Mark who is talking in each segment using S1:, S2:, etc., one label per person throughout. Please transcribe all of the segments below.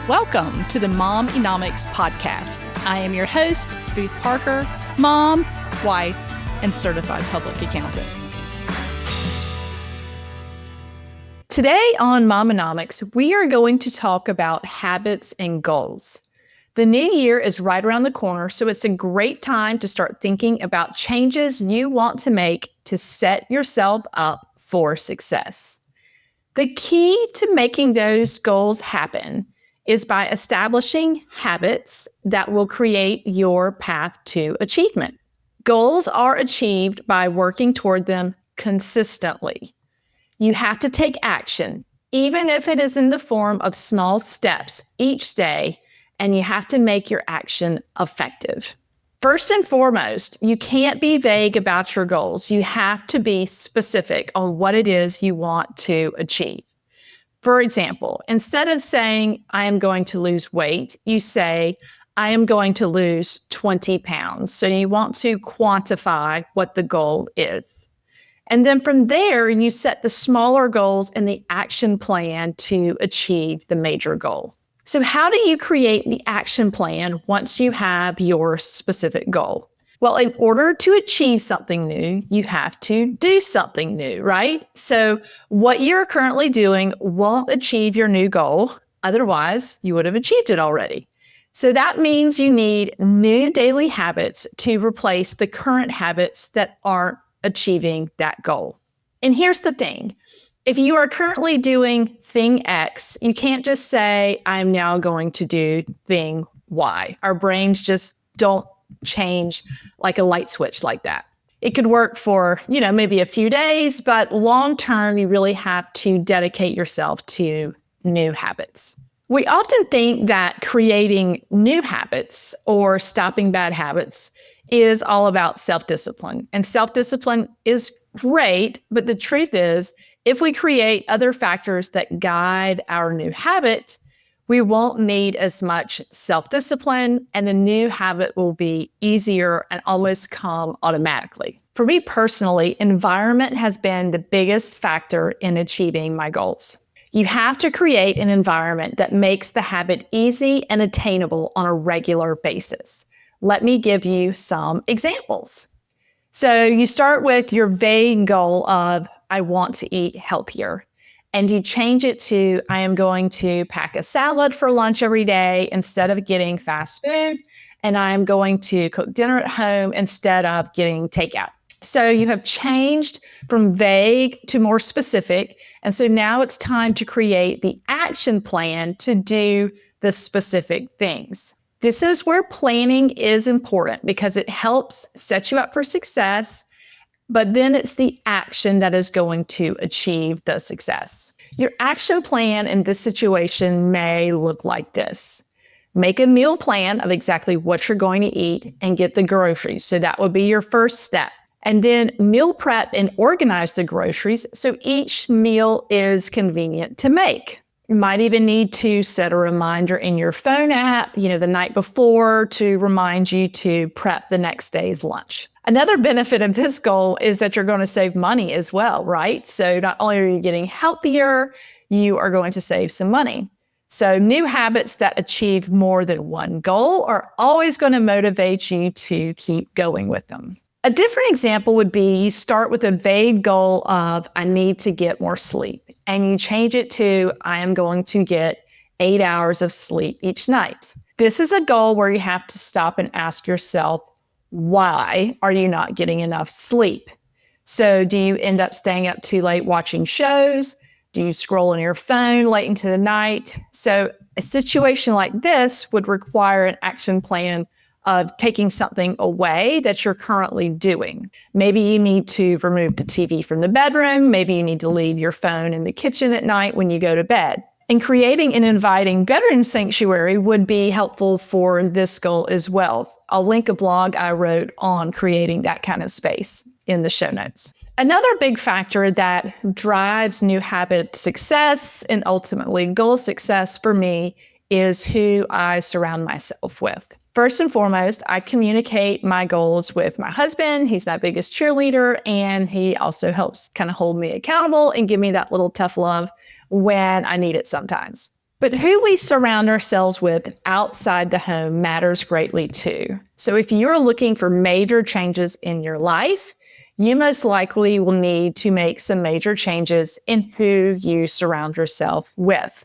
S1: Welcome to the MOM-enomics podcast. I am your host, Ruth Parker, mom, wife, and certified public accountant. Today on MOM-enomics, we are going to talk about habits and goals. The new year is right around the corner, so it's a great time to start thinking about changes you want to make to set yourself up for success. The key to making those goals happen is by establishing habits that will create your path to achievement. Goals are achieved by working toward them consistently. You have to take action, even if it is in the form of small steps each day, and you have to make your action effective. First and foremost, you can't be vague about your goals. You have to be specific on what it is you want to achieve. For example, instead of saying, I am going to lose weight, you say, I am going to lose 20 pounds. So you want to quantify what the goal is. And then from there, you set the smaller goals and the action plan to achieve the major goal. So how do you create the action plan once you have your specific goal? Well, in order to achieve something new, you have to do something new, right? So what you're currently doing won't achieve your new goal. Otherwise, you would have achieved it already. So that means you need new daily habits to replace the current habits that aren't achieving that goal. And here's the thing. If you are currently doing thing X, you can't just say, I'm now going to do thing Y. Our brains just don't change like a light switch like that. It could work for, maybe a few days, but long term, you really have to dedicate yourself to new habits. We often think that creating new habits or stopping bad habits is all about self-discipline. And self-discipline is great, but the truth is, if we create other factors that guide our new habit, we won't need as much self-discipline, and the new habit will be easier and almost come automatically. For me personally, environment has been the biggest factor in achieving my goals. You have to create an environment that makes the habit easy and attainable on a regular basis. Let me give you some examples. So you start with your vague goal of, I want to eat healthier. And you change it to, I am going to pack a salad for lunch every day instead of getting fast food. And I am going to cook dinner at home instead of getting takeout. So you have changed from vague to more specific. And so now it's time to create the action plan to do the specific things. This is where planning is important because it helps set you up for success. But then it's the action that is going to achieve the success. Your action plan in this situation may look like this. Make a meal plan of exactly what you're going to eat and get the groceries. So that would be your first step. And then meal prep and organize the groceries so each meal is convenient to make. You might even need to set a reminder in your phone app, the night before to remind you to prep the next day's lunch. Another benefit of this goal is that you're going to save money as well, right? So not only are you getting healthier, you are going to save some money. So new habits that achieve more than one goal are always going to motivate you to keep going with them. A different example would be you start with a vague goal of, I need to get more sleep. And you change it to, I am going to get 8 hours of sleep each night. This is a goal where you have to stop and ask yourself, why are you not getting enough sleep? So do you end up staying up too late watching shows? Do you scroll on your phone late into the night? So a situation like this would require an action plan of taking something away that you're currently doing. Maybe you need to remove the TV from the bedroom. Maybe you need to leave your phone in the kitchen at night when you go to bed. And creating an inviting bedroom sanctuary would be helpful for this goal as well. I'll link a blog I wrote on creating that kind of space in the show notes. Another big factor that drives new habit success and ultimately goal success for me is who I surround myself with. First and foremost, I communicate my goals with my husband. He's my biggest cheerleader, and he also helps kind of hold me accountable and give me that little tough love when I need it sometimes. But who we surround ourselves with outside the home matters greatly too. So if you're looking for major changes in your life, you most likely will need to make some major changes in who you surround yourself with.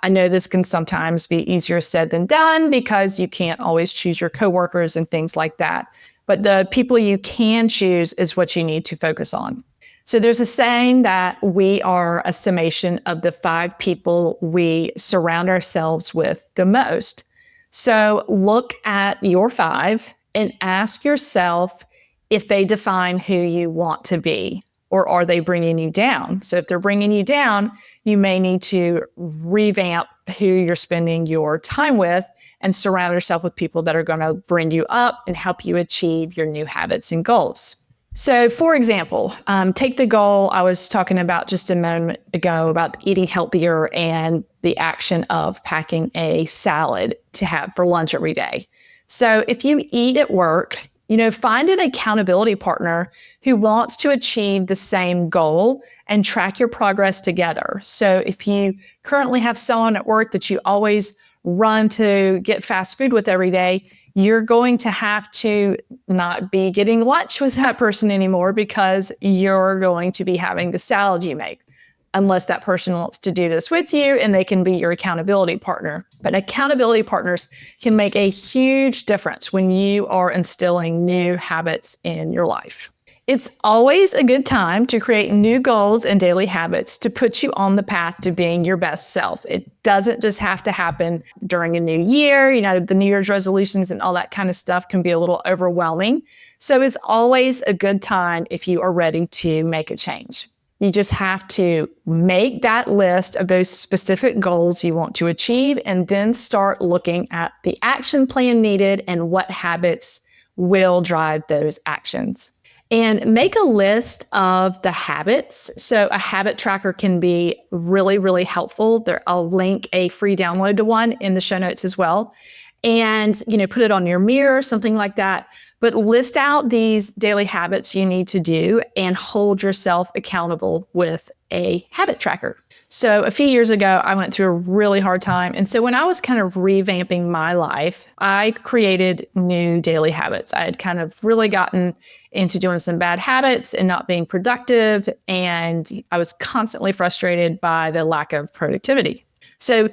S1: I know this can sometimes be easier said than done because you can't always choose your coworkers and things like that. But the people you can choose is what you need to focus on. So there's a saying that we are a summation of the 5 people we surround ourselves with the most. So look at your 5 and ask yourself if they define who you want to be, or are they bringing you down? So if they're bringing you down, you may need to revamp who you're spending your time with and surround yourself with people that are going to bring you up and help you achieve your new habits and goals. So, for example, take the goal I was talking about just a moment ago about eating healthier and the action of packing a salad to have for lunch every day. So, if you eat at work, find an accountability partner who wants to achieve the same goal and track your progress together. So, if you currently have someone at work that you always run to get fast food with every day, you're going to have to not be getting lunch with that person anymore because you're going to be having the salad you make, unless that person wants to do this with you and they can be your accountability partner. But accountability partners can make a huge difference when you are instilling new habits in your life. It's always a good time to create new goals and daily habits to put you on the path to being your best self. It doesn't just have to happen during a new year. The New Year's resolutions and all that kind of stuff can be a little overwhelming. So it's always a good time if you are ready to make a change. You just have to make that list of those specific goals you want to achieve and then start looking at the action plan needed and what habits will drive those actions. And make a list of the habits. So a habit tracker can be really, really helpful. I'll link a free download to one in the show notes as well. And, put it on your mirror, something like that. But list out these daily habits you need to do and hold yourself accountable with a habit tracker. So a few years ago, I went through a really hard time. And so when I was kind of revamping my life, I created new daily habits. I had kind of really gotten into doing some bad habits and not being productive. And I was constantly frustrated by the lack of productivity. So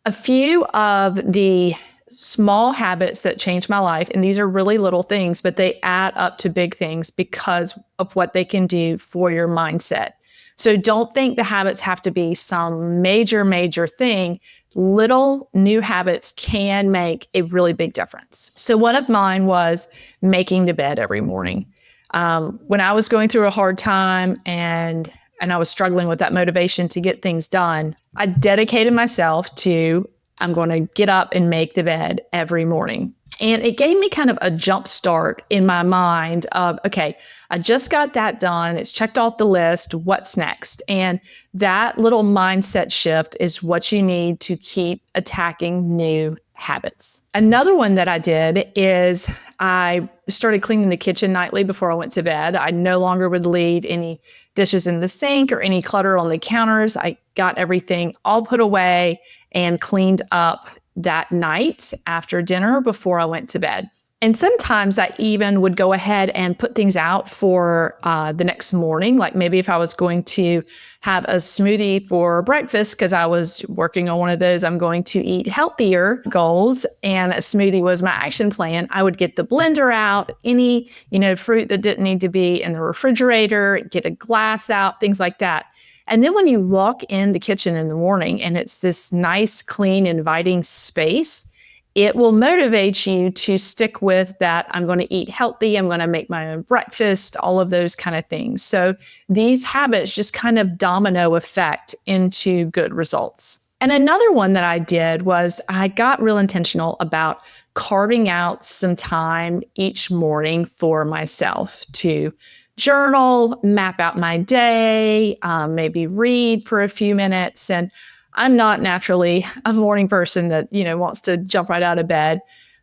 S1: a few of the small habits that changed my life, and these are really little things, but they add up to big things because of what they can do for your mindset. So don't think the habits have to be some major, major thing. Little new habits can make a really big difference. So one of mine was making the bed every morning. When I was going through a hard time and I was struggling with that motivation to get things done, I dedicated myself to, I'm going to get up and make the bed every morning. And it gave me kind of a jump start in my mind of, okay, I just got that done. It's checked off the list. What's next? And that little mindset shift is what you need to keep attacking new habits. Another one that I did is I started cleaning the kitchen nightly before I went to bed. I no longer would leave any dishes in the sink or any clutter on the counters. I got everything all put away and cleaned up that night after dinner before I went to bed. And sometimes I even would go ahead and put things out for the next morning. Like maybe if I was going to have a smoothie for breakfast because I was working on one of those I'm going to eat healthier goals and a smoothie was my action plan, I would get the blender out, any fruit that didn't need to be in the refrigerator, get a glass out, things like that. And then when you walk in the kitchen in the morning and it's this nice, clean, inviting space, it will motivate you to stick with that. I'm going to eat healthy. I'm going to make my own breakfast, all of those kind of things. So these habits just kind of domino effect into good results. And another one that I did was I got real intentional about carving out some time each morning for myself to journal, map out my day, maybe read for a few minutes. And I'm not naturally a morning person that, wants to jump right out of bed.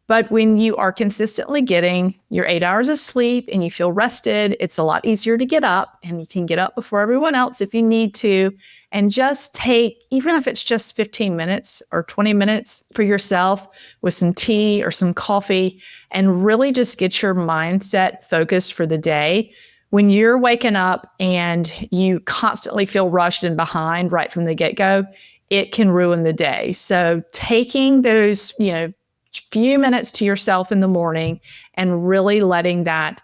S1: But when you are consistently getting your 8 hours of sleep and you feel rested, it's a lot easier to get up, and you can get up before everyone else if you need to, and just take, even if it's just 15 minutes or 20 minutes for yourself with some tea or some coffee, and really just get your mindset focused for the day. When you're waking up and you constantly feel rushed and behind right from the get-go, it can ruin the day. So taking those, few minutes to yourself in the morning and really letting that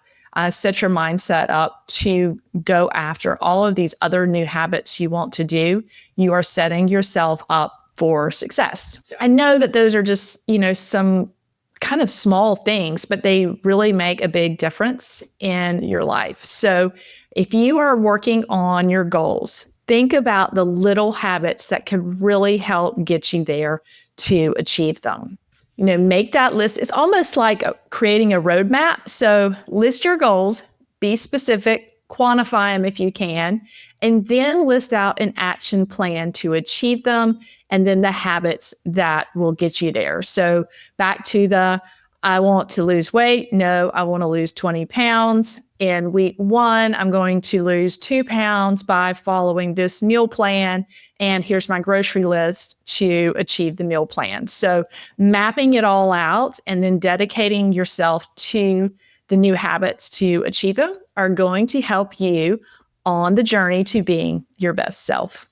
S1: set your mindset up to go after all of these other new habits you want to do, you are setting yourself up for success. So I know that those are just, some kind of small things, but they really make a big difference in your life. So if you are working on your goals, think about the little habits that can really help get you there to achieve them. Make that list. It's almost like creating a roadmap. So list your goals, be specific, quantify them if you can, and then list out an action plan to achieve them, and then the habits that will get you there. So back to I want to lose weight. No, I want to lose 20 pounds. In week 1, I'm going to lose 2 pounds by following this meal plan. And here's my grocery list to achieve the meal plan. So mapping it all out and then dedicating yourself to the new habits to achieve them are going to help you on the journey to being your best self.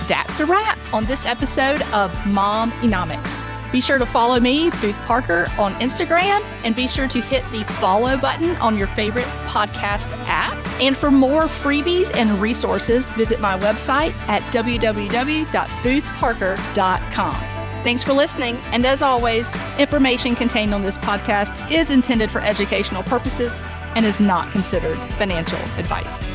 S2: That's a wrap on this episode of MOM-enomics. Be sure to follow me, Booth Parker, on Instagram, and be sure to hit the follow button on your favorite podcast app. And for more freebies and resources, visit my website at www.boothparker.com. Thanks for listening. And as always, information contained on this podcast is intended for educational purposes and is not considered financial advice.